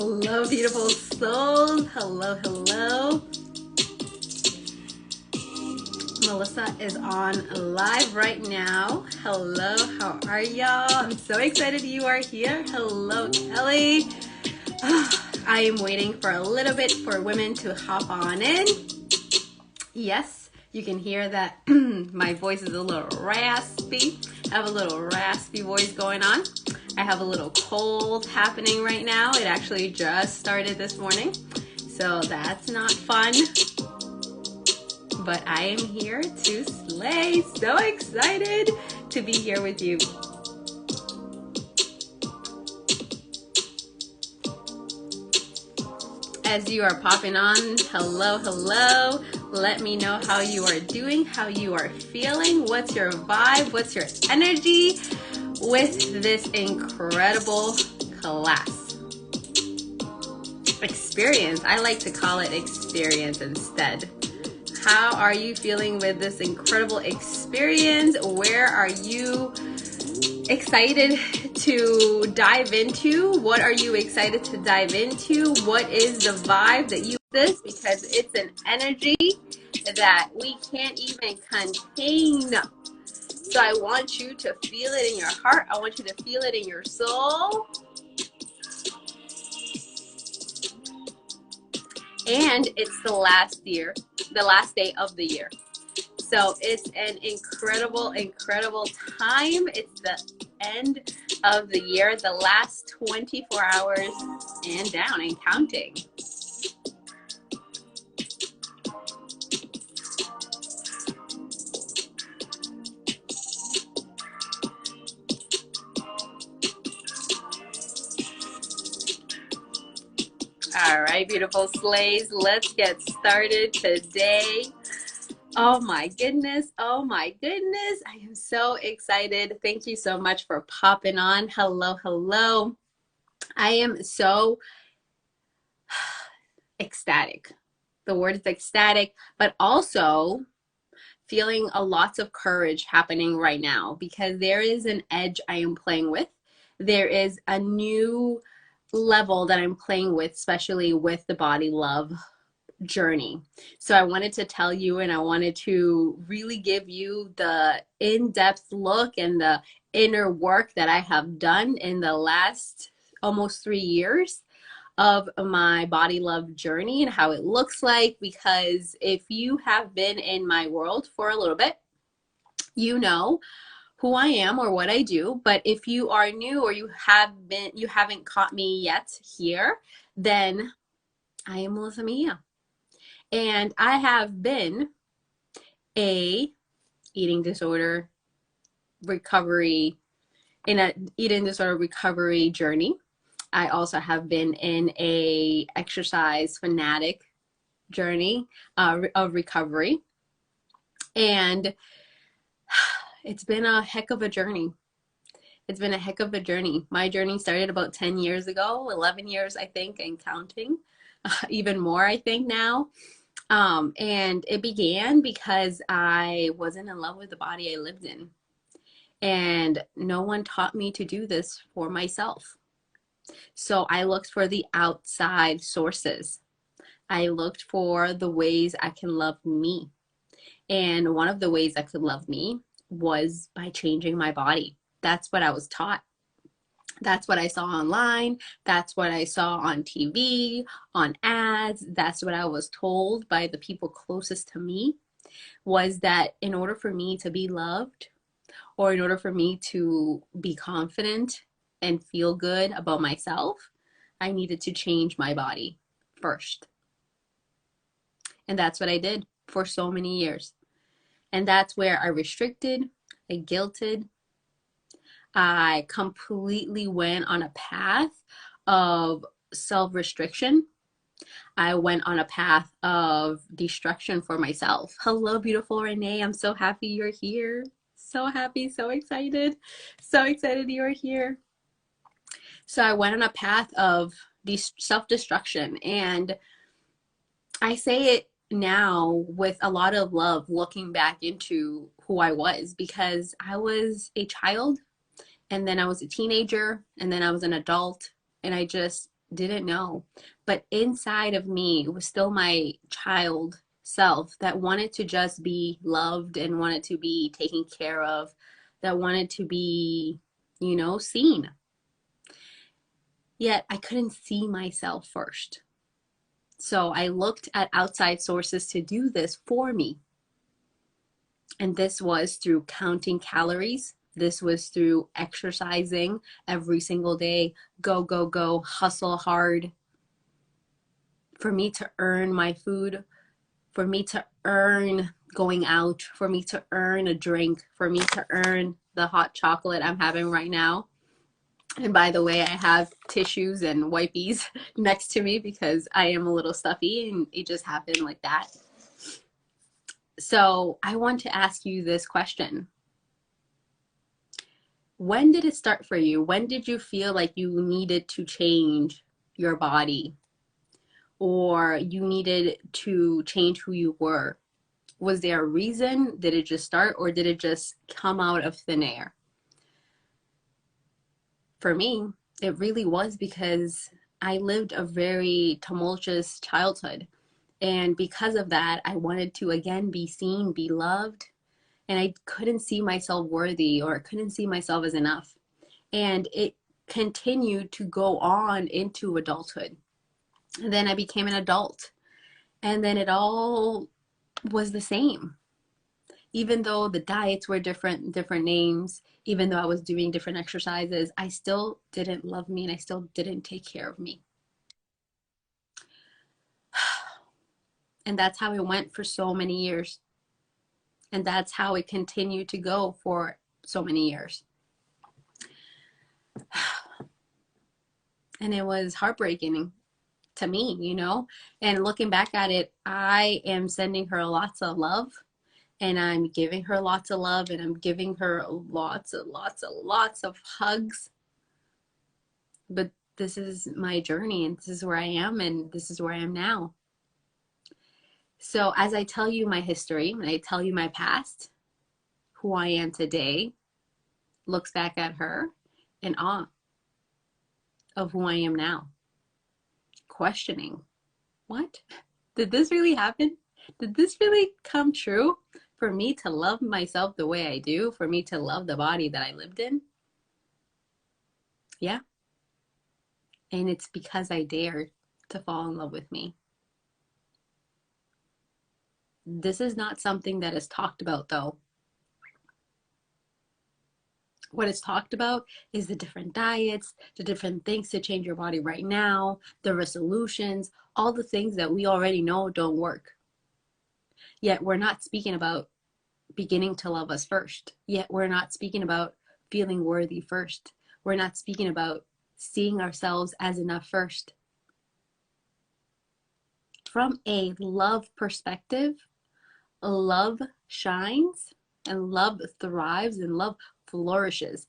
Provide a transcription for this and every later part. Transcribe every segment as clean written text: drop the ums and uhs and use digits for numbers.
Hello, beautiful souls. Hello, hello. Melissa is on live right now. Hello, how are y'all? I'm so excited you are here. Hello, Kelly. I am waiting for a little bit for women to hop on in. Yes, you can hear that my voice is a little raspy. I have a little raspy voice going on. I have a little cold happening right now. It actually just started this morning, so that's not fun. But I am here to slay. So excited to be here with you. As you are popping on, hello, hello. Let me know how you are doing, how you are feeling, what's your vibe, what's your energy with this incredible class. Experience. I like to call it experience instead. How are you feeling with this incredible experience? Where are you excited to dive into? What are you excited to dive into? What is the vibe that you this? Because it's an energy that we can't even contain. So I want you to feel it in your heart. I want you to feel it in your soul. And it's the last day of the year. So it's an incredible, incredible time. It's the end of the year, the last 24 hours and down and counting. All right, beautiful slaves, let's get started today. Oh my goodness. Oh my goodness. I am so excited. Thank you so much for popping on. Hello, hello. I am so ecstatic. The word is ecstatic, but also feeling a lots of courage happening right now because there is an edge I am playing with. There is a new level that I'm playing with, especially with the body love journey. So I wanted to tell you, and I wanted to really give you the in-depth look and the inner work that I have done in the last almost 3 years of my body love journey and how it looks like. Because if you have been in my world for a little bit, you know who I am or what I do. But if you are new or you haven't caught me yet here, then I am Melissa Mejia. And I have been a eating disorder recovery, in a eating disorder recovery journey. I also have been in a exercise fanatic journey of recovery. And it's been a heck of a journey. It's been a heck of a journey. My journey started about 10 years ago, 11 years, I think, and counting. Even more, I think, now. And it began because I wasn't in love with the body I lived in. And no one taught me to do this for myself. So I looked for the outside sources. I looked for the ways I can love me. And one of the ways I could love me was by changing my body. That's what I was taught. That's what I saw online. That's what I saw on TV, on ads. That's what I was told by the people closest to me, was that in order for me to be loved, or in order for me to be confident and feel good about myself, I needed to change my body first. And that's what I did for so many years. And that's where I restricted, I guilted, I completely went on a path of self-restriction. I went on a path of destruction for myself. Hello, beautiful Renee. I'm so happy you're here. So happy, so excited. So excited you're here. So I went on a path of self-destruction. And I say it now with a lot of love, looking back into who I was, because I was a child, and then I was a teenager, and then I was an adult, and I just didn't know. But inside of me was still my child self that wanted to just be loved and wanted to be taken care of, that wanted to be, seen. Yet I couldn't see myself first. So I looked at outside sources to do this for me. And this was through counting calories. This was through exercising every single day, go, go, go, hustle hard for me to earn my food, for me to earn going out, for me to earn a drink, for me to earn the hot chocolate I'm having right now. And by the way, I have tissues and wipies next to me because I am a little stuffy and it just happened like that. So I want to ask you this question. When did it start for you? When did you feel like you needed to change your body or you needed to change who you were? Was there a reason? Did it just start or did it just come out of thin air? For me, it really was because I lived a very tumultuous childhood. And because of that, I wanted to again be seen, be loved, and I couldn't see myself worthy or couldn't see myself as enough. And it continued to go on into adulthood. And then I became an adult, and then it all was the same. Even though the diets were different names, even though I was doing different exercises, I still didn't love me and I still didn't take care of me. And that's how it went for so many years. And that's how it continued to go for so many years. And it was heartbreaking to me, And looking back at it, I am sending her lots of love and I'm giving her lots of love and I'm giving her lots of hugs. But this is my journey and this is where I am and this is where I am now. So as I tell you my history and I tell you my past, who I am today looks back at her in awe of who I am now. Questioning, what? Did this really happen? Did this really come true? For me to love myself the way I do, for me to love the body that I lived in? Yeah. And it's because I dared to fall in love with me. This is not something that is talked about, though. What is talked about is the different diets, the different things to change your body right now, the resolutions, all the things that we already know don't work. Yet we're not speaking about beginning to love us first. Yet we're not speaking about feeling worthy first. We're not speaking about seeing ourselves as enough first. From a love perspective, love shines and love thrives and love flourishes.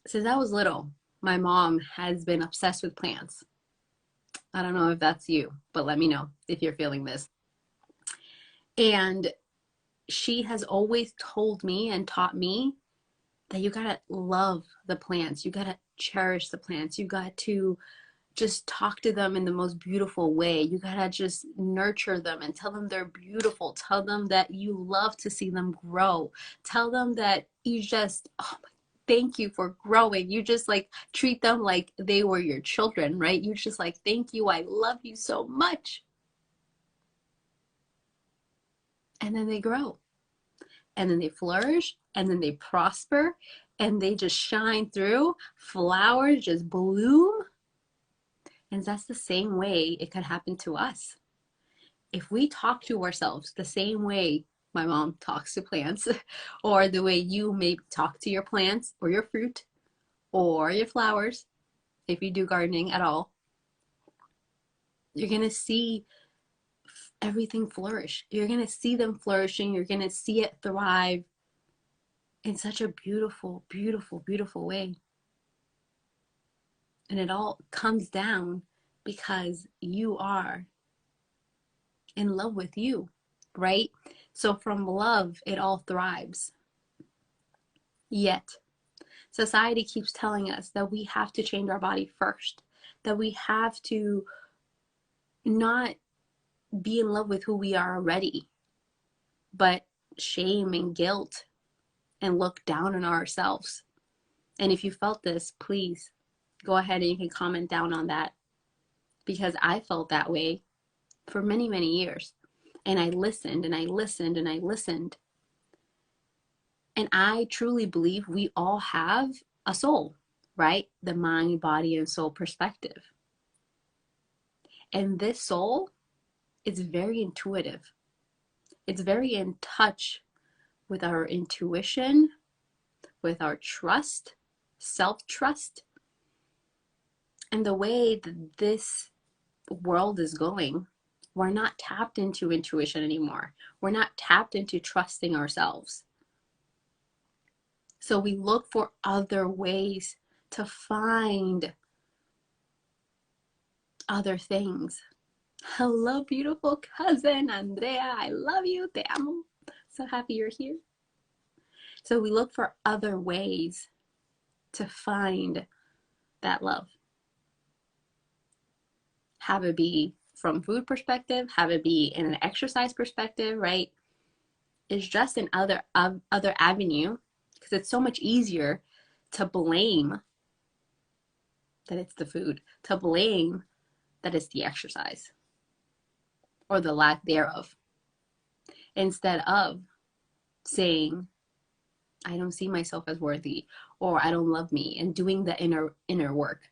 Since I was little, my mom has been obsessed with plants. I don't know if that's you, but let me know if you're feeling this. And she has always told me and taught me that you gotta love the plants. You gotta cherish the plants. You got to just talk to them in the most beautiful way. You gotta just nurture them and tell them they're beautiful. Tell them that you love to see them grow. Tell them that you just, oh my, thank you for growing. You just like treat them like they were your children, right? You just like, thank you. I love you so much. And then they grow. And then they flourish. And then they prosper. And they just shine through. Flowers just bloom. And that's the same way it could happen to us. If we talk to ourselves the same way my mom talks to plants, or the way you may talk to your plants or your fruit or your flowers, if you do gardening at all, you're going to see everything flourish. You're going to see them flourishing. You're going to see it thrive in such a beautiful, beautiful, beautiful way. And it all comes down because you are in love with you, right? So from love, it all thrives. Yet, society keeps telling us that we have to change our body first, that we have to not be in love with who we are already, but shame and guilt and look down on ourselves. And if you felt this, please go ahead and you can comment down on that, because I felt that way for many, many years. And I listened and I listened and I listened. And I truly believe we all have a soul, right? The mind, body, and soul perspective. And this soul is very intuitive. It's very in touch with our intuition, with our trust, self-trust. And the way that this world is going, we're not tapped into intuition anymore. We're not tapped into trusting ourselves. So we look for other ways to find other things. Hello, beautiful cousin Andrea. I love you. Te amo. So happy you're here. So we look for other ways to find that love. Have it be from food perspective, have it be in an exercise perspective, right? It's just an other avenue, because it's so much easier to blame that it's the food, to blame that it's the exercise or the lack thereof, instead of saying, I don't see myself as worthy, or I don't love me, and doing the inner work.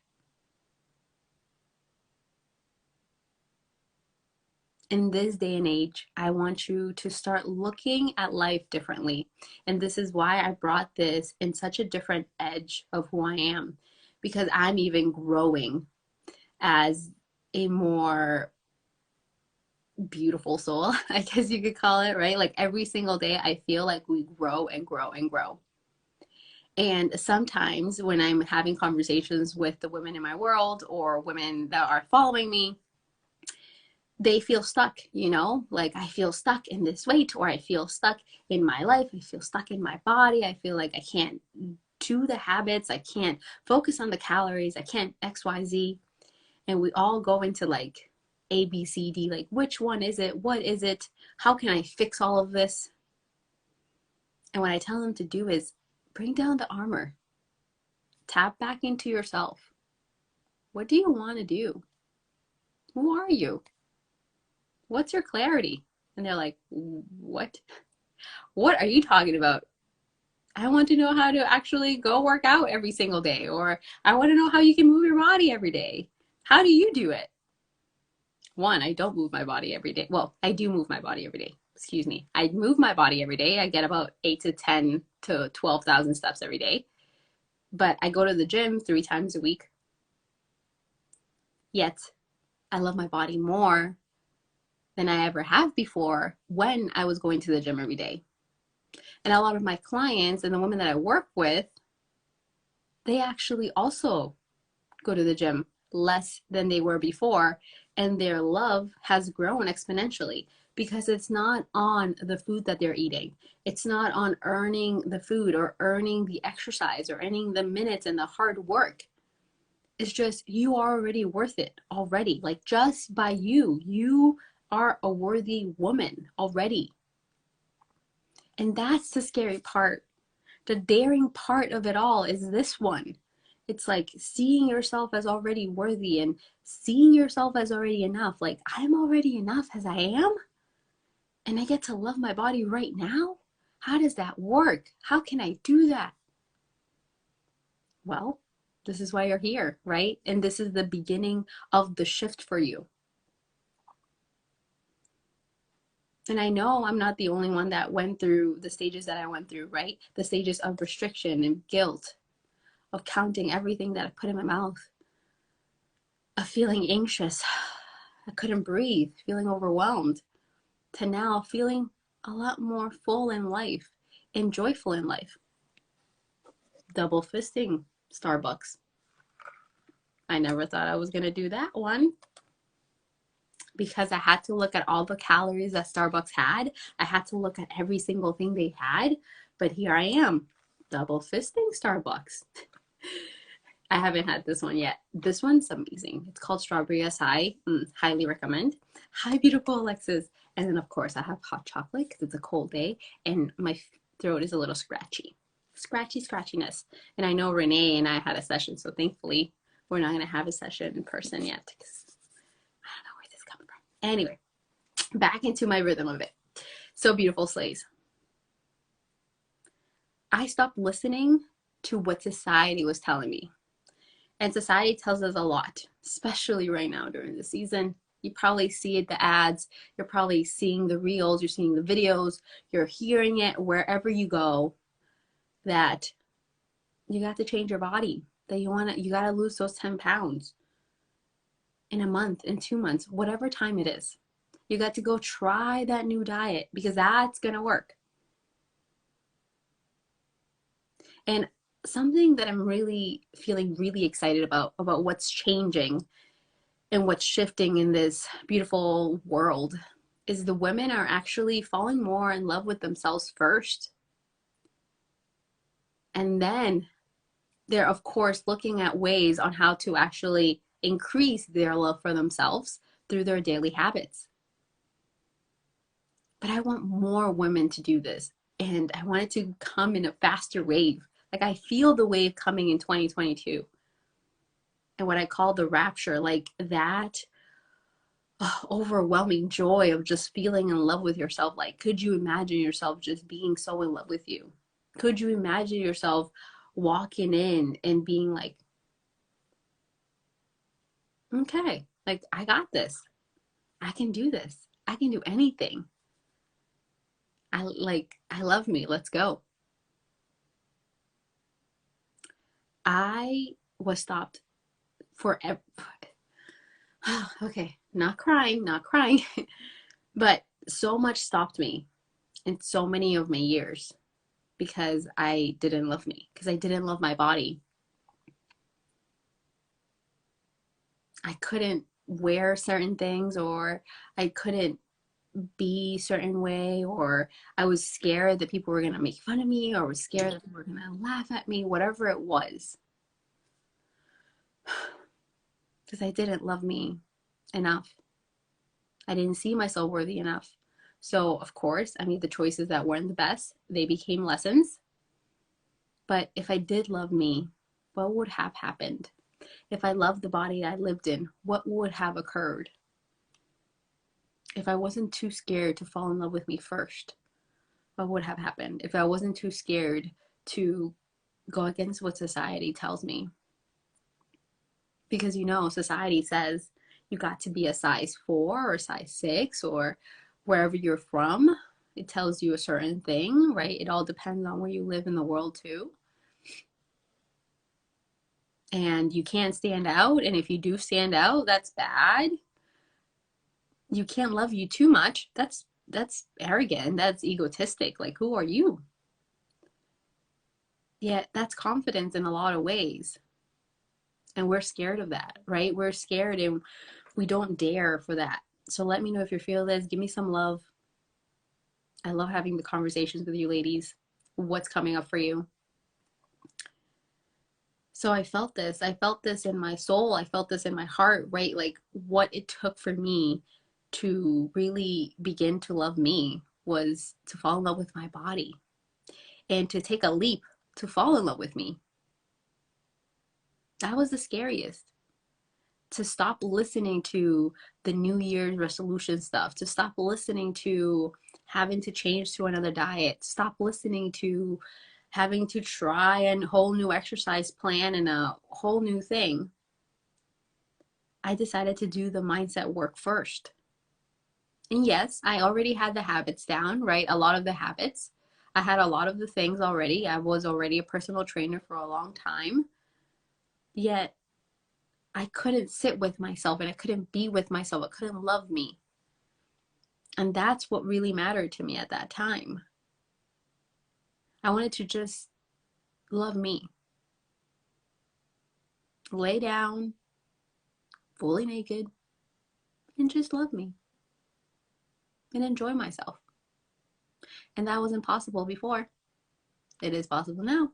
In this day and age, I want you to start looking at life differently. And this is why I brought this in such a different edge of who I am, because I'm even growing as a more beautiful soul, I guess you could call it, right? Like every single day, I feel like we grow and grow and grow. And sometimes when I'm having conversations with the women in my world or women that are following me, they feel stuck, you know, like I feel stuck in this weight, or I feel stuck in my life. I feel stuck in my body. I feel like I can't do the habits. I can't focus on the calories. I can't X, Y, Z. And we all go into like A, B, C, D, like which one is it? What is it? How can I fix all of this? And what I tell them to do is bring down the armor. Tap back into yourself. What do you want to do? Who are you? What's your clarity? And they're like, what? What are you talking about? I want to know how to actually go work out every single day, or I want to know how you can move your body every day. How do you do it? One, I don't move my body every day. Well, I do move my body every day. Excuse me. I move my body every day. I get about 8 to 10 to 12,000 steps every day. But I go to the gym 3 times a week. Yet, I love my body more than I ever have before when I was going to the gym every day. And a lot of my clients and the women that I work with, they actually also go to the gym less than they were before, and their love has grown exponentially, because it's not on the food that they're eating. It's not on earning the food or earning the exercise or earning the minutes and the hard work. It's just, you are already worth it already. Like just by you are a worthy woman already. And that's the scary part. The daring part of it all is this one. It's like seeing yourself as already worthy and seeing yourself as already enough. Like, I'm already enough as I am, and I get to love my body right now? How does that work? How can I do that? Well, this is why you're here, right? And this is the beginning of the shift for you. And I know I'm not the only one that went through the stages that I went through, right? The stages of restriction and guilt, of counting everything that I put in my mouth, of feeling anxious, I couldn't breathe, feeling overwhelmed, to now feeling a lot more full in life and joyful in life. Double fisting Starbucks. I never thought I was going to do that one, because I had to look at all the calories that Starbucks had. I had to look at every single thing they had. But here I am, double fisting Starbucks. I haven't had this one yet. This one's amazing. It's called Strawberry Acai. Highly recommend. Hi, beautiful Alexis. And then, of course, I have hot chocolate because it's a cold day and my throat is a little scratchy. Scratchiness. And I know Renee and I had a session, so thankfully we're not going to have a session in person yet because I don't know where this is coming from. Anyway, back into my rhythm of it. So beautiful, slays. I stopped listening to what society was telling me. And society tells us a lot, especially right now during the season. You probably see it, the ads, you're probably seeing the reels, you're seeing the videos, you're hearing it wherever you go, that you got to change your body, that you got to lose those 10 pounds in a month, in 2 months, whatever time it is. You got to go try that new diet because that's going to work. And something that I'm really feeling really excited about what's changing and what's shifting in this beautiful world is the women are actually falling more in love with themselves first. And then they're, of course, looking at ways on how to actually increase their love for themselves through their daily habits. But I want more women to do this. And I want it to come in a faster wave. Like I feel the wave coming in 2022. And what I call the rapture, like that overwhelming joy of just feeling in love with yourself. Like, could you imagine yourself just being so in love with you? Could you imagine yourself walking in and being like, okay, like I got this. I can do this. I can do anything. I love me. Let's go. I was stopped forever. Okay, not crying, not crying. But so much stopped me in so many of my years because I didn't love me, because I didn't love my body. I couldn't wear certain things, or I couldn't be a certain way, or I was scared that people were going to make fun of me, or was scared that people were going to laugh at me, whatever it was. Because I didn't love me enough. I didn't see myself worthy enough. So, of course, I made the choices that weren't the best. They became lessons. But if I did love me, what would have happened? If I loved the body I lived in, what would have occurred? If I wasn't too scared to fall in love with me first, what would have happened? If I wasn't too scared to go against what society tells me? Because society says you got to be a size 4 or size 6 or wherever you're from. It tells you a certain thing, right? It all depends on where you live in the world too. And you can't stand out. And if you do stand out, that's bad. You can't love you too much. That's arrogant. That's egotistic. Like, who are you? Yet that's confidence in a lot of ways. And we're scared of that, right? We're scared and we don't dare for that. So let me know if you feel this. Give me some love. I love having the conversations with you ladies. What's coming up for you? So I felt this. I felt this in my soul. I felt this in my heart, right? Like what it took for me to really begin to love me was to fall in love with my body and to take a leap to fall in love with me. That was the scariest. To stop listening to the New Year's resolution stuff, to stop listening to having to change to another diet, stop listening to having to try a whole new exercise plan and a whole new thing. I decided to do the mindset work first. And yes, I already had the habits down, right? A lot of the habits. I had a lot of the things already. I was already a personal trainer for a long time. Yet I couldn't sit with myself and I couldn't be with myself. I couldn't love me. And that's what really mattered to me at that time. I wanted to just love me. Lay down, fully naked, and just love me. And enjoy myself. And that wasn't possible before. It is possible now.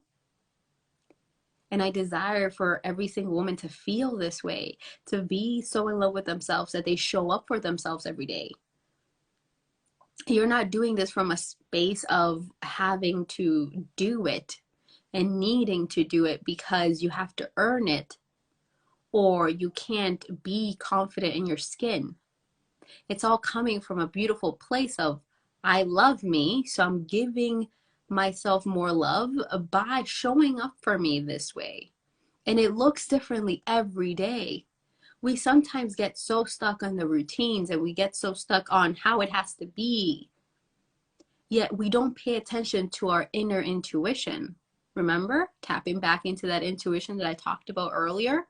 And I desire for every single woman to feel this way, to be so in love with themselves that they show up for themselves every day. You're not doing this from a space of having to do it and needing to do it because you have to earn it or you can't be confident in your skin. It's all coming from a beautiful place of, I love me, so I'm giving myself more love by showing up for me this way. And it looks differently every day. We sometimes get so stuck on the routines and we get so stuck on how it has to be. Yet we don't pay attention to our inner intuition. Remember, tapping back into that intuition that I talked about earlier?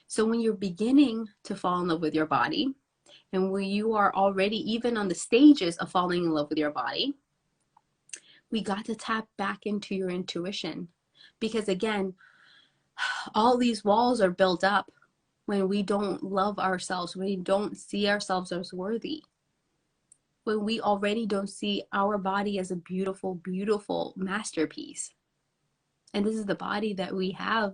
So when you're beginning to fall in love with your body, and when you are already even on the stages of falling in love with your body, we got to tap back into your intuition. Because again, all these walls are built up when we don't love ourselves, when we don't see ourselves as worthy, when we already don't see our body as a beautiful, beautiful masterpiece. And this is the body that we have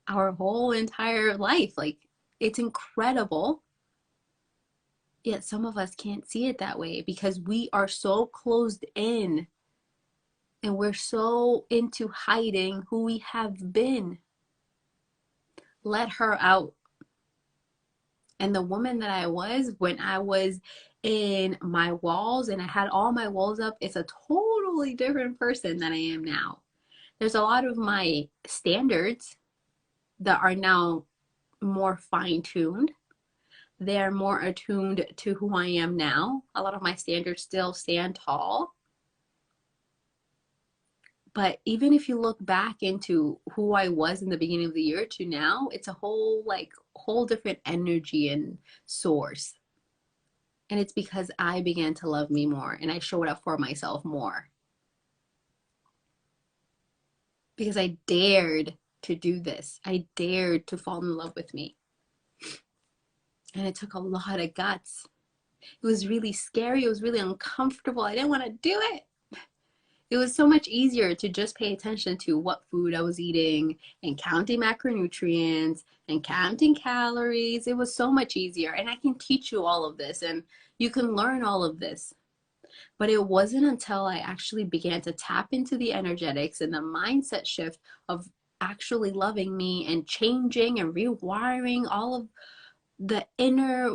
our whole entire life. Like, it's incredible. Yet some of us can't see it that way because we are so closed in and we're so into hiding who we have been. Let her out. And the woman that I was when I was in my walls and I had all my walls up, it's a totally different person than I am now. There's a lot of my standards that are now more fine-tuned. They're more attuned to who I am now. A lot of my standards still stand tall. But even if you look back into who I was in the beginning of the year to now, it's a whole different energy and source. And it's because I began to love me more and I showed up for myself more. Because I dared to do this. I dared to fall in love with me. And it took a lot of guts. It was really scary. It was really uncomfortable. I didn't want to do it. It was so much easier to just pay attention to what food I was eating and counting macronutrients and counting calories. It was so much easier. And I can teach you all of this and you can learn all of this. But it wasn't until I actually began to tap into the energetics and the mindset shift of actually loving me and changing and rewiring all of the inner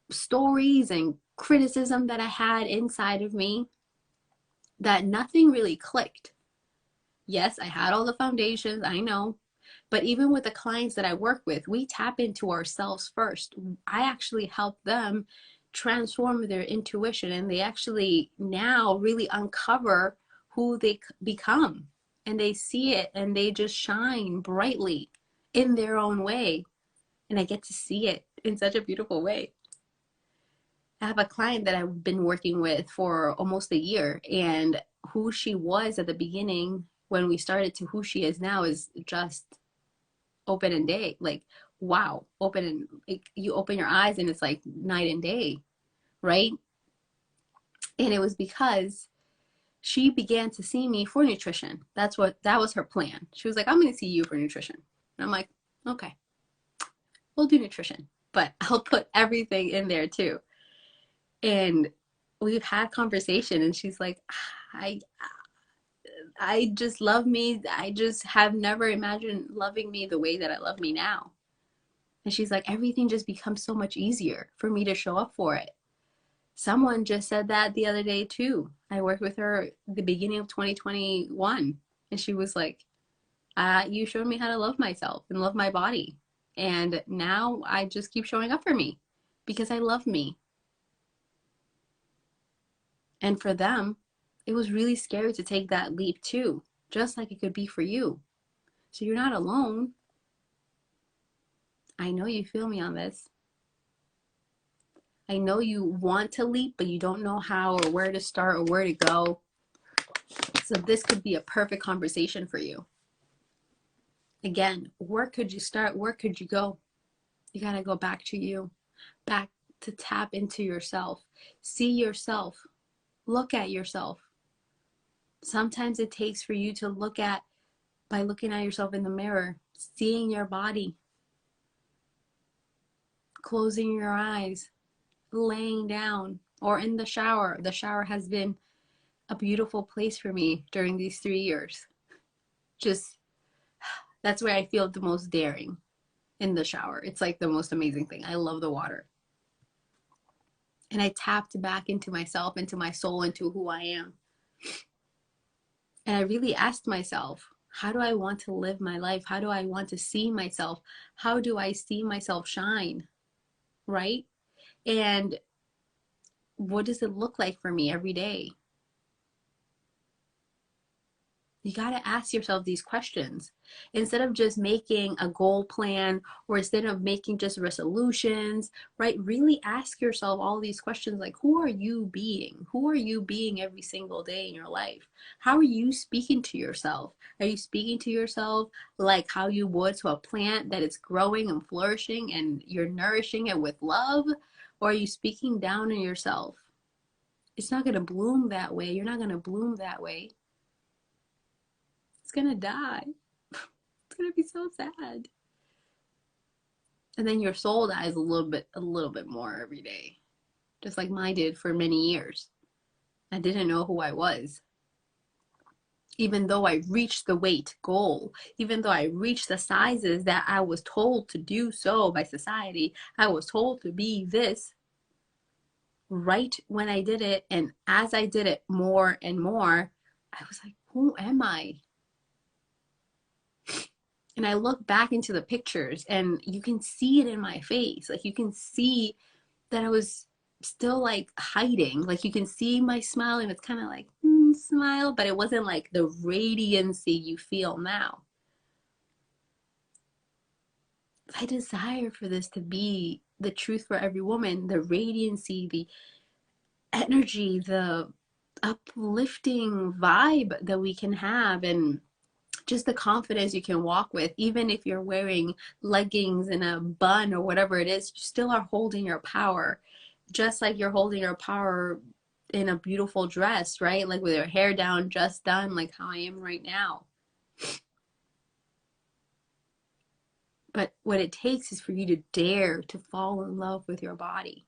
stories and criticism that I had inside of me, that nothing really clicked. Yes, I had all the foundations, I know. But even with the clients that I work with, we tap into ourselves first. I actually help them transform their intuition and they actually now really uncover who they become. And they see it and they just shine brightly in their own way. And I get to see it in such a beautiful way. I have a client that I've been working with for almost a year, and who she was at the beginning when we started to who she is now is just open and day. Like, wow, open and like, you open your eyes and it's like night and day, right? And it was because she began to see me for nutrition. That was her plan. She was like, I'm going to see you for nutrition. And I'm like, okay, we'll do nutrition, but I'll put everything in there too. And we've had conversation and she's like, I I just love me. I just have never imagined loving me the way that I love me now. And she's like, everything just becomes so much easier for me to show up for it. Someone just said that the other day too. I worked with her at the beginning of 2021 and she was like, you showed me how to love myself and love my body. And now I just keep showing up for me because I love me. And for them, it was really scary to take that leap too, just like it could be for you. So you're not alone. I know you feel me on this. I know you want to leap, but you don't know how or where to start or where to go. So this could be a perfect conversation for you. Again, where could you start? Where could you go? You got to go back to you, back to tap into yourself. See yourself. Look at yourself. Sometimes it takes for you to by looking at yourself in the mirror, seeing your body, closing your eyes, laying down, or in the shower. The shower has been a beautiful place for me during these 3 years. Just, that's where I feel the most daring, in the shower. It's like the most amazing thing. I love the water. And I tapped back into myself, into my soul, into who I am. And I really asked myself, how do I want to live my life? How do I want to see myself? How do I see myself shine? Right? And what does it look like for me every day? You got to ask yourself these questions instead of just making a goal plan, or instead of making just resolutions, right? Really ask yourself all these questions, like, who are you being? Who are you being every single day in your life? How are you speaking to yourself? Are you speaking to yourself like how you would to a plant that is growing and flourishing and you're nourishing it with love? Or are you speaking down on yourself? It's not going to bloom that way. You're not going to bloom that way. It's gonna die. It's gonna be so sad. And then your soul dies a little bit more every day. Just like mine did for many years. I didn't know who I was. Even though I reached the weight goal, even though I reached the sizes that I was told to do so by society, I was told to be this, right when I did it, and as I did it more and more, I was like, who am I? And I look back into the pictures and you can see it in my face. Like you can see that I was still like hiding. Like you can see my smile and it's kind of like smile, but it wasn't like the radiancy you feel now. I desire for this to be the truth for every woman, the radiancy, the energy, the uplifting vibe that we can have, and just the confidence you can walk with. Even if you're wearing leggings and a bun or whatever it is, you still are holding your power, just like you're holding your power in a beautiful dress, right? Like with your hair down, just done, like how I am right now. But what it takes is for you to dare to fall in love with your body,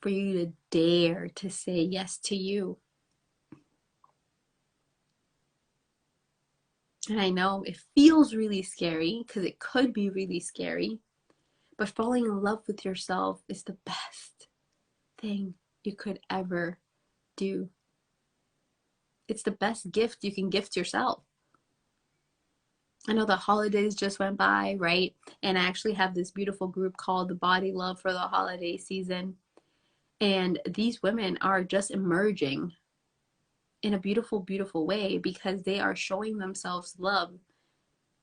for you to dare to say yes to you. And I know it feels really scary, because it could be really scary, but falling in love with yourself is the best thing you could ever do. It's the best gift you can gift yourself. I know the holidays just went by, right? And I actually have this beautiful group called the Body Love for the holiday season. And these women are just emerging in a beautiful, beautiful way, because they are showing themselves love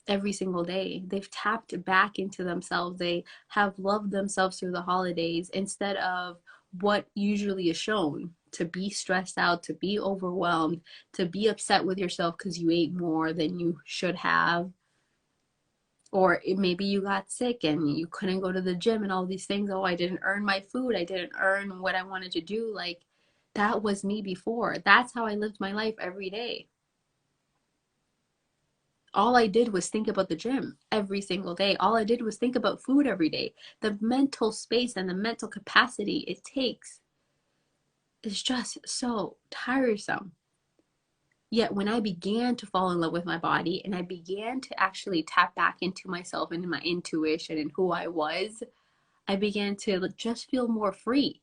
every single day. They've tapped back into themselves. They have loved themselves through the holidays instead of what usually is shown, to be stressed out, to be overwhelmed, to be upset with yourself because you ate more than you should have. Or maybe you got sick and you couldn't go to the gym and all these things. Oh, I didn't earn my food. I didn't earn what I wanted to do. Like, that was me before. That's how I lived my life every day. All I did was think about the gym every single day. All I did was think about food every day. The mental space and the mental capacity it takes is just so tiresome. Yet when I began to fall in love with my body and I began to actually tap back into myself and my intuition and who I was, I began to just feel more free.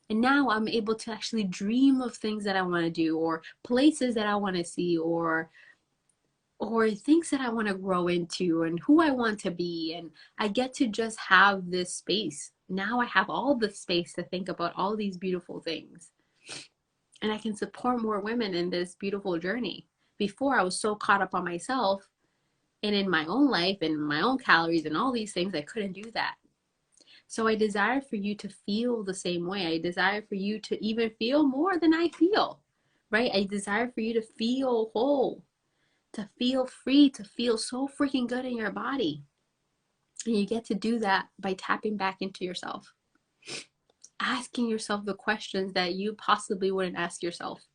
And now I'm able to actually dream of things that I want to do, or places that I want to see, or things that I want to grow into and who I want to be. And I get to just have this space. Now I have all the space to think about all these beautiful things. And I can support more women in this beautiful journey. Before, I was so caught up on myself and in my own life and my own calories and all these things, I couldn't do that. So I desire for you to feel the same way. I desire for you to even feel more than I feel, right? I desire for you to feel whole, to feel free, to feel so freaking good in your body. And you get to do that by tapping back into yourself, asking yourself the questions that you possibly wouldn't ask yourself.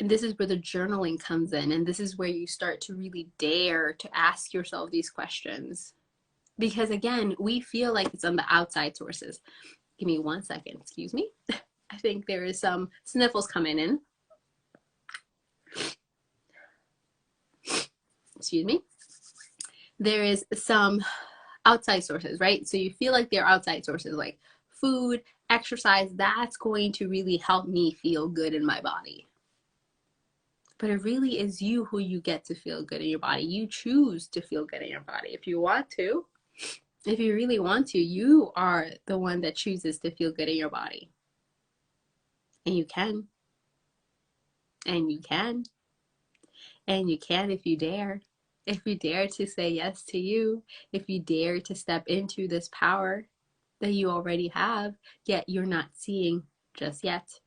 And this is where the journaling comes in. And this is where you start to really dare to ask yourself these questions. Because again, we feel like it's on the outside sources. Give me 1 second, excuse me. I think there is some sniffles coming in. Excuse me. There is some outside sources, right? So you feel like they're outside sources like food, exercise, that's going to really help me feel good in my body. But it really is you who you get to feel good in your body. You choose to feel good in your body if you want to. If you really want to, you are the one that chooses to feel good in your body. And you can. And you can. And you can if you dare. If you dare to say yes to you, if you dare to step into this power that you already have, yet you're not seeing just yet.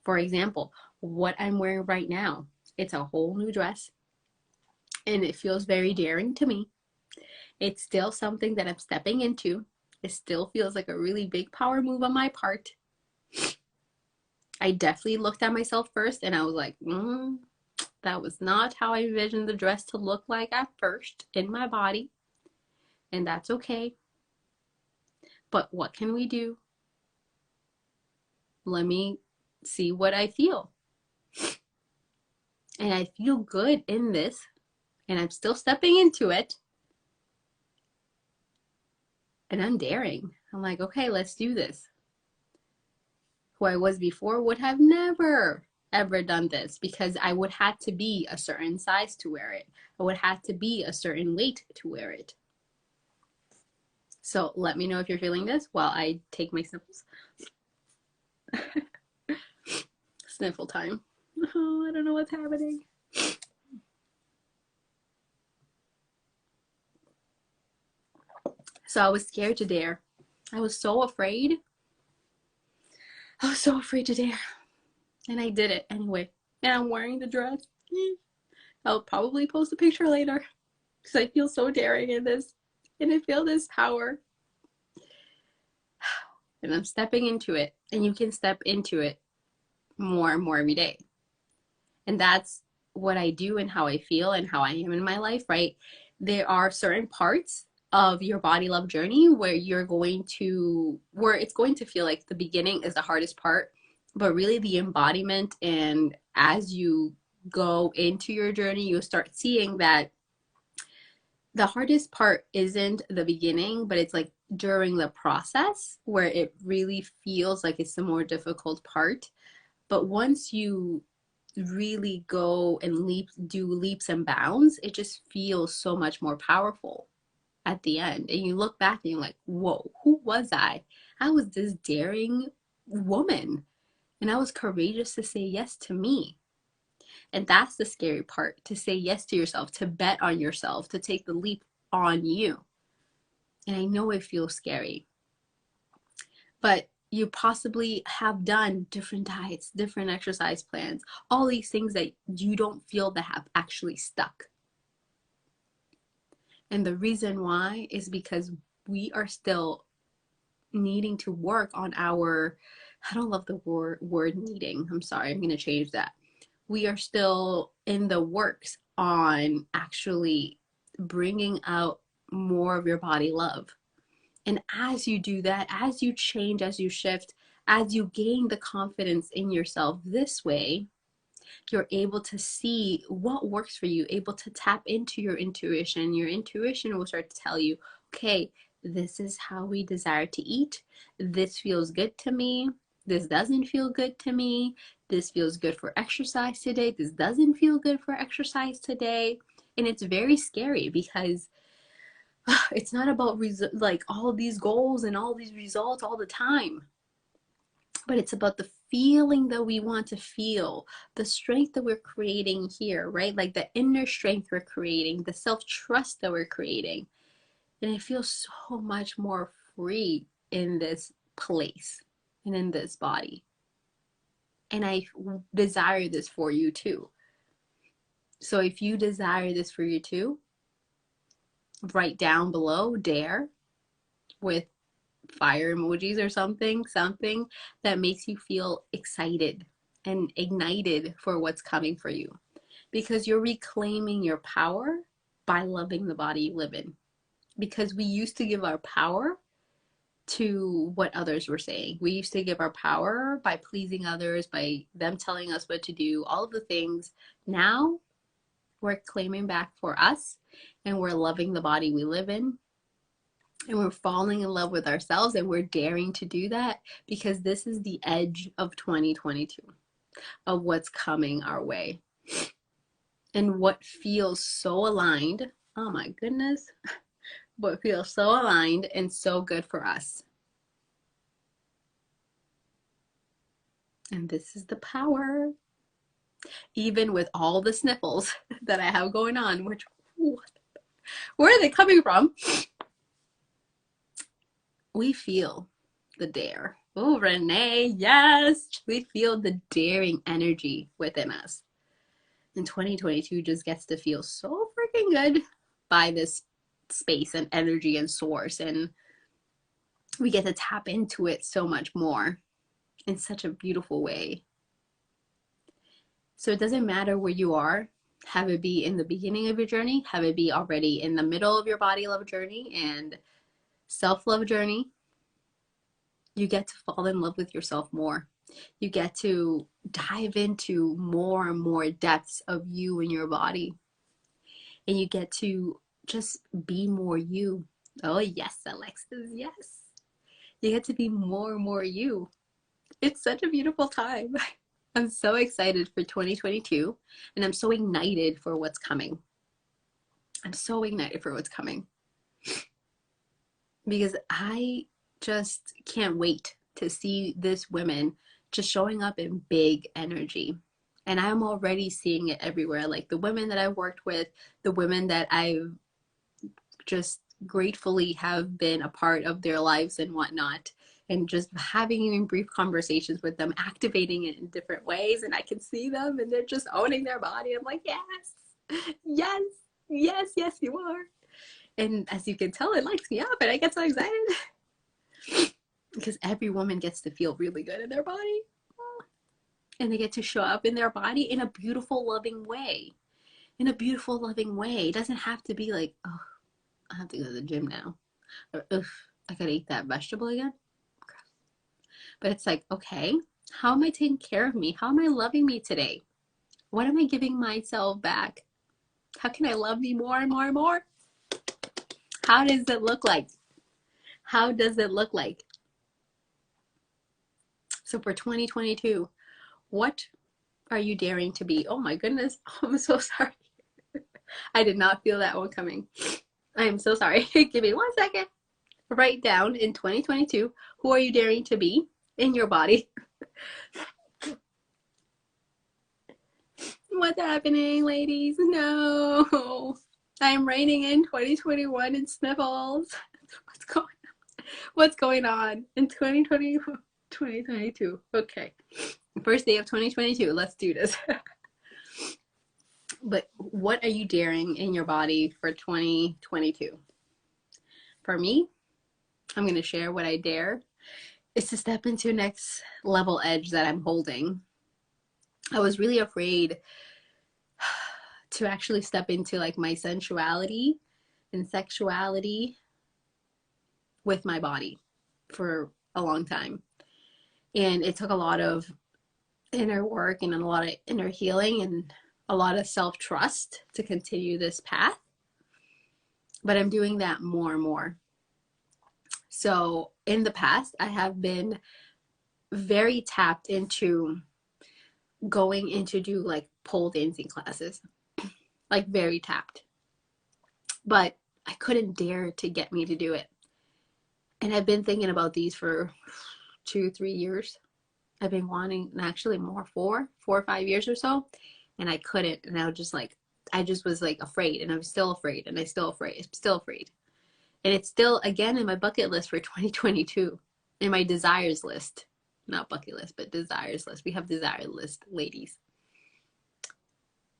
For example, what I'm wearing right now, it's a whole new dress and it feels very daring to me. It's still something that I'm stepping into. It still feels like a really big power move on my part. I definitely looked at myself first and I was like, that was not how I envisioned the dress to look like at first in my body. And that's okay. But what can we do? Let me see what I feel. And I feel good in this. And I'm still stepping into it. And I'm daring. I'm like, okay, let's do this. Who I was before would have never ever done this because I would have to be a certain size to wear it. I would have to be a certain weight to wear it. So let me know if you're feeling this while I take my sniffles. Sniffle time. Oh, I don't know what's happening. So I was scared to dare. I was so afraid. I was so afraid to dare. And I did it anyway. And I'm wearing the dress. I'll probably post a picture later because I feel so daring in this. And I feel this power. And I'm stepping into it. And you can step into it more and more every day. And that's what I do and how I feel and how I am in my life, right? There are certain parts of your body love journey where it's going to feel like the beginning is the hardest part, but really the embodiment, and as you go into your journey, you'll start seeing that the hardest part isn't the beginning, but it's like during the process where it really feels like it's the more difficult part. But once you really go and do leaps and bounds, it just feels so much more powerful at the end. And you look back and you're like, whoa, who was I? I was this daring woman. And I was courageous to say yes to me. And that's the scary part, to say yes to yourself, to bet on yourself, to take the leap on you. And I know it feels scary. But you possibly have done different diets, different exercise plans, all these things that you don't feel that have actually stuck. And the reason why is because we are still needing to work on our, I don't love the word needing. I'm sorry, I'm going to change that. We are still in the works on actually bringing out more of your body love. And as you do that, as you change, as you shift, as you gain the confidence in yourself this way, you're able to see what works for you, able to tap into your intuition. Your intuition will start to tell you, okay, this is how we desire to eat. This feels good to me. This doesn't feel good to me. This feels good for exercise today. This doesn't feel good for exercise today. And it's very scary because it's not about like all of these goals and all these results all the time. But it's about the feeling that we want to feel, the strength that we're creating here, right? Like the inner strength we're creating, the self-trust that we're creating. And I feel so much more free in this place and in this body. And I desire this for you too. So if you desire this for you too, write down below dare with fire emojis or something that makes you feel excited and ignited for what's coming for you, because you're reclaiming your power by loving the body you live in. Because we used to give our power to what others were saying. We used to give our power by pleasing others, by them telling us what to do, all of the things. Now we're claiming back for us, and we're loving the body we live in, and we're falling in love with ourselves, and we're daring to do that, because this is the edge of 2022, of what's coming our way. And what feels so aligned, oh my goodness, what feels so aligned and so good for us. And this is the power. Even with all the sniffles that I have going on, which, where are they coming from? We feel the dare. Oh, Renee, yes. We feel the daring energy within us. And 2022 just gets to feel so freaking good by this space and energy and source. And we get to tap into it so much more in such a beautiful way. So it doesn't matter where you are. Have it be in the beginning of your journey, have it be already in the middle of your body love journey and self-love journey. You get to fall in love with yourself more. You get to dive into more and more depths of you and your body. And you get to just be more you. Oh, yes, Alexis, yes. You get to be more and more you. It's such a beautiful time. I'm so excited for 2022, and I'm so ignited for what's coming. I'm so ignited for what's coming. Because I just can't wait to see this women just showing up in big energy. And I'm already seeing it everywhere. Like the women that I worked with, the women that I've just gratefully have been a part of their lives and whatnot, and just having even brief conversations with them, activating it in different ways, and I can see them and they're just owning their body. I'm like, yes, yes, yes, yes, you are. And as you can tell, it lights me up and I get so excited because every woman gets to feel really good in their body, and they get to show up in their body in a beautiful, loving way. In a beautiful, loving way. It doesn't have to be like, oh, I have to go to the gym now, or ugh, I gotta eat that vegetable again. But it's like, okay, how am I taking care of me? How am I loving me today? What am I giving myself back? How can I love me more and more and more? How does it look like? How does it look like? So for 2022, what are you daring to be? Oh my goodness, I'm so sorry. I did not feel that one coming. I am so sorry. Give me 1 second. Write down in 2022, who are you daring to be in your body? What's happening, ladies? No. I'm reigning in 2021 in sniffles. What's going on in 2022? Okay. First day of 2022. Let's do this. But what are you daring in your body for 2022? For me, I'm going to share what I dare is to step into next level edge that I'm holding. I was really afraid to actually step into like my sensuality and sexuality with my body for a long time. And it took a lot of inner work and a lot of inner healing and a lot of self-trust to continue this path. But I'm doing that more and more. So in the past, I have been very tapped into going into do like pole dancing classes, like very tapped. But I couldn't dare to get me to do it. And I've been thinking about these for 2-3 years. I've been wanting, actually more, 4 or 5 years or so. And I couldn't. And I was just like, I just was like afraid, and I'm still afraid, and I'm still afraid. And it's still, again, in my bucket list for 2022, in my desires list. Not bucket list, but desires list. We have desire list, ladies.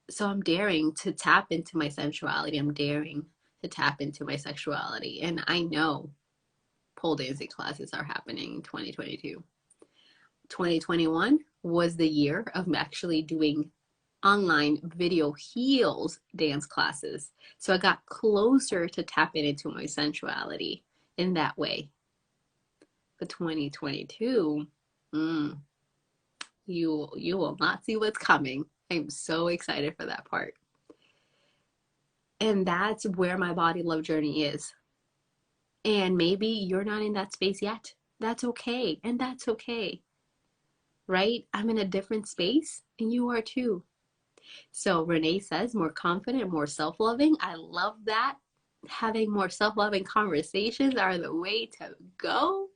So I'm daring to tap into my sensuality. I'm daring to tap into my sexuality. And I know pole dancing classes are happening in 2022. 2021, was the year of actually doing online video heels dance classes. So I got closer to tapping into my sensuality in that way. For 2022, you will not see what's coming. I'm so excited for that part. And that's where my body love journey is. And maybe you're not in that space yet. That's okay. And that's okay. Right? I'm in a different space and you are too. So Renee says more confident, more self-loving. I love that. Having more self-loving conversations are the way to go.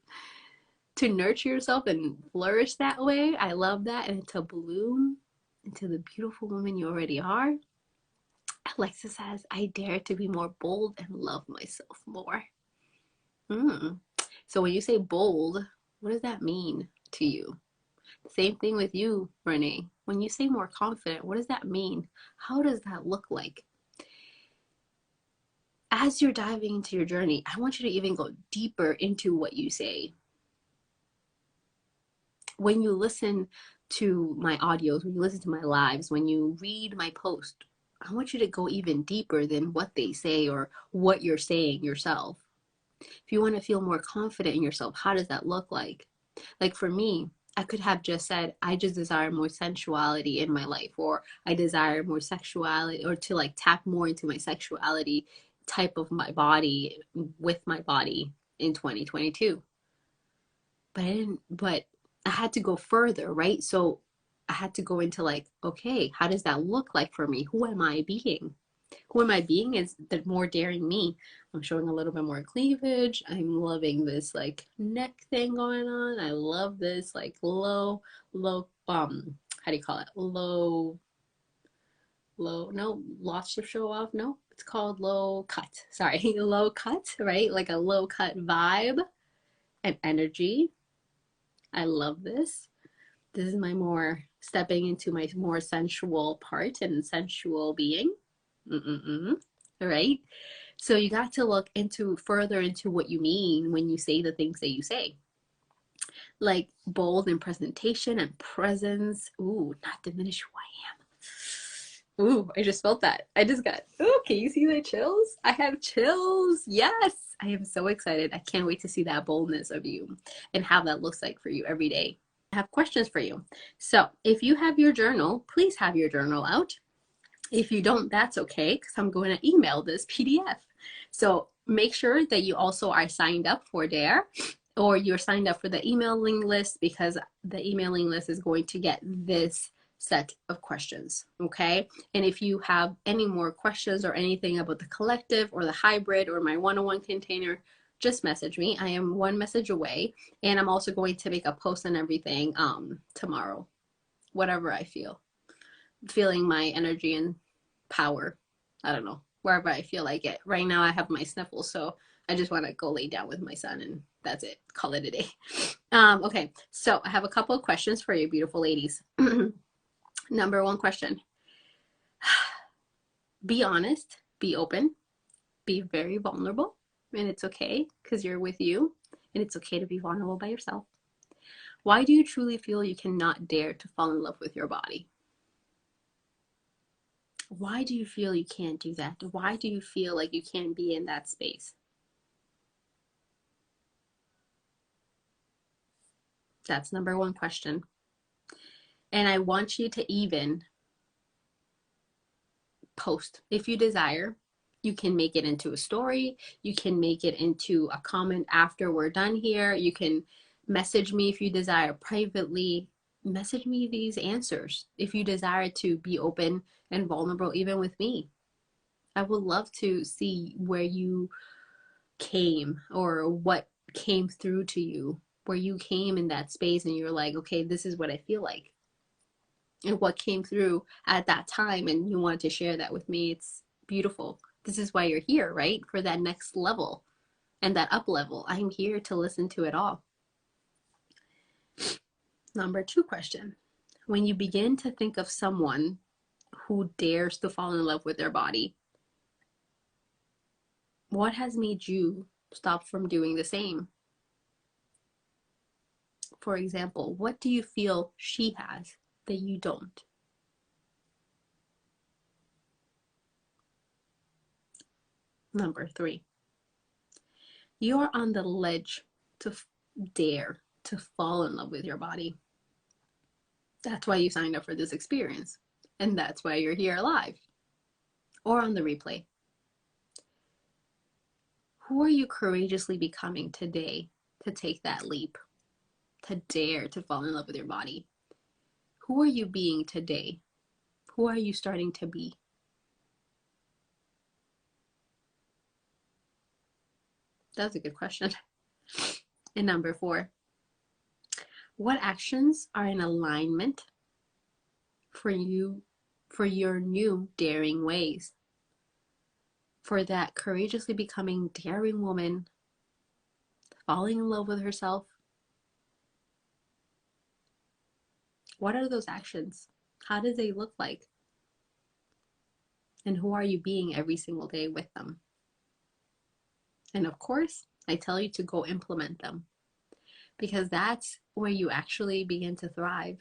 To nurture yourself and flourish that way. I love that. And to bloom into the beautiful woman you already are. Alexa says, I dare to be more bold and love myself more. So when you say bold, what does that mean to you? Same thing with you, Renee. When you say more confident, what does that mean? How does that look like? As you're diving into your journey, I want you to even go deeper into what you say. When you listen to my audios, when you listen to my lives, when you read my post, I want you to go even deeper than what they say or what you're saying yourself. If you want to feel more confident in yourself, how does that look like? Like for me, I could have just said, I just desire more sensuality in my life, or I desire more sexuality, or to like tap more into my sexuality type of my body with my body in 2022. But I had to go further, right? So I had to go into like, okay, how does that look like for me? Who am I being? Who am I being is the more daring me. I'm showing a little bit more cleavage. I'm loving this like neck thing going on. I love this like low, how do you call it? No, lots to show off. No, it's called low cut. Sorry, low cut, right? Like a low cut vibe and energy. I love this. This is my more stepping into my more sensual part and sensual being. All right. So you got to look into further into what you mean when you say the things that you say. Like bold in presentation and presence. Ooh, not diminish who I am. Ooh, I just felt that. I just got, ooh, can you see the chills? I have chills. Yes. I am so excited. I can't wait to see that boldness of you and how that looks like for you every day. I have questions for you. So if you have your journal, please have your journal out. If you don't, that's okay, because I'm going to email this PDF. So make sure that you also are signed up for there, or you're signed up for the emailing list, because the emailing list is going to get this set of questions, okay? And if you have any more questions or anything about the collective or the hybrid or my one-on-one container, just message me. I am one message away, and I'm also going to make a post and everything tomorrow, whatever I feel. Feeling my energy and power. I don't know, wherever I feel like it. Right now I have my sniffles, so I just want to go lay down with my son and that's it. Call it a day. Okay, so I have a couple of questions for you, beautiful ladies. Number one question. Be honest, be open, be very vulnerable, and it's okay because you're with you, and it's okay to be vulnerable by yourself. Why do you truly feel you cannot dare to fall in love with your body? Why do you feel you can't do that? Why do you feel like you can't be in that space? That's number one question. And I want you to even post. If you desire, you can make it into a story. You can make it into a comment after we're done here. You can message me if you desire privately. Message me these answers if you desire to be open and vulnerable, even with me. I would love to see where you came or what came through to you, where you came in that space and you're like, okay, this is what I feel like. And what came through at that time, and you wanted to share that with me. It's beautiful. This is why you're here, right? For that next level and that up level. I'm here to listen to it all. Number two question. When you begin to think of someone who dares to fall in love with their body, what has made you stop from doing the same? For example, what do you feel she has that you don't? Number 3, you're on the ledge to dare to fall in love with your body. That's why you signed up for this experience. And that's why you're here live or on the replay. Who are you courageously becoming today to take that leap, to dare to fall in love with your body? Who are you being today? Who are you starting to be? That's a good question. And number 4, what actions are in alignment for you, for your new daring ways? For that courageously becoming daring woman, falling in love with herself. What are those actions? How do they look like? And who are you being every single day with them? And of course, I tell you to go implement them, because that's where you actually begin to thrive.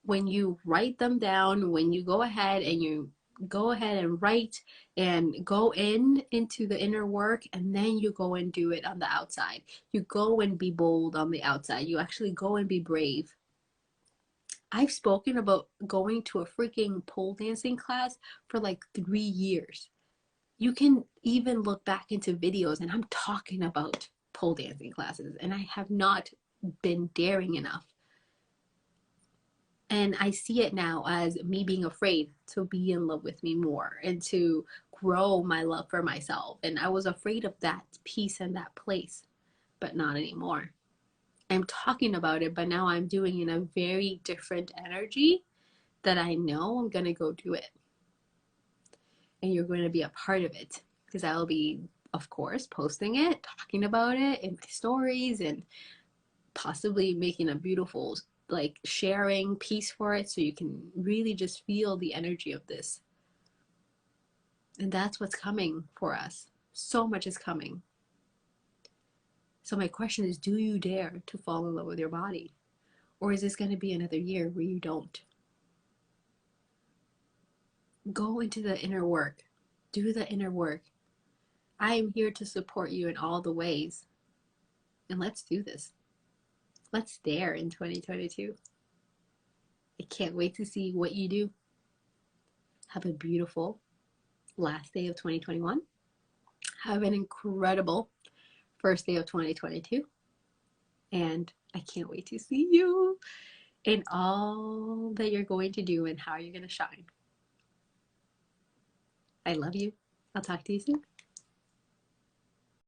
When you write them down, when you go ahead and write and go into the inner work, and then you go and do it on the outside. You go and be bold on the outside. You actually go and be brave. I've spoken about going to a freaking pole dancing class for like 3 years. You can even look back into videos, and I'm talking about pole dancing classes, and I have not been daring enough. And I see it now as me being afraid to be in love with me more and to grow my love for myself. And I was afraid of that piece and that place, but not anymore. I'm talking about it, but now I'm doing it in a very different energy that I know I'm going to go do it. And you're going to be a part of it, because I will be, of course, posting it, talking about it in my stories, and possibly making a beautiful like sharing piece for it, so you can really just feel the energy of this. And that's what's coming for us. So much is coming. So my question is, do you dare to fall in love with your body? Or is this going to be another year where you don't? Go into the inner work. Do the inner work. I am here to support you in all the ways. And let's do this. Let's dare in 2022. I can't wait to see what you do. Have a beautiful last day of 2021. Have an incredible first day of 2022. And I can't wait to see you in all that you're going to do and how you're going to shine. I love you. I'll talk to you soon.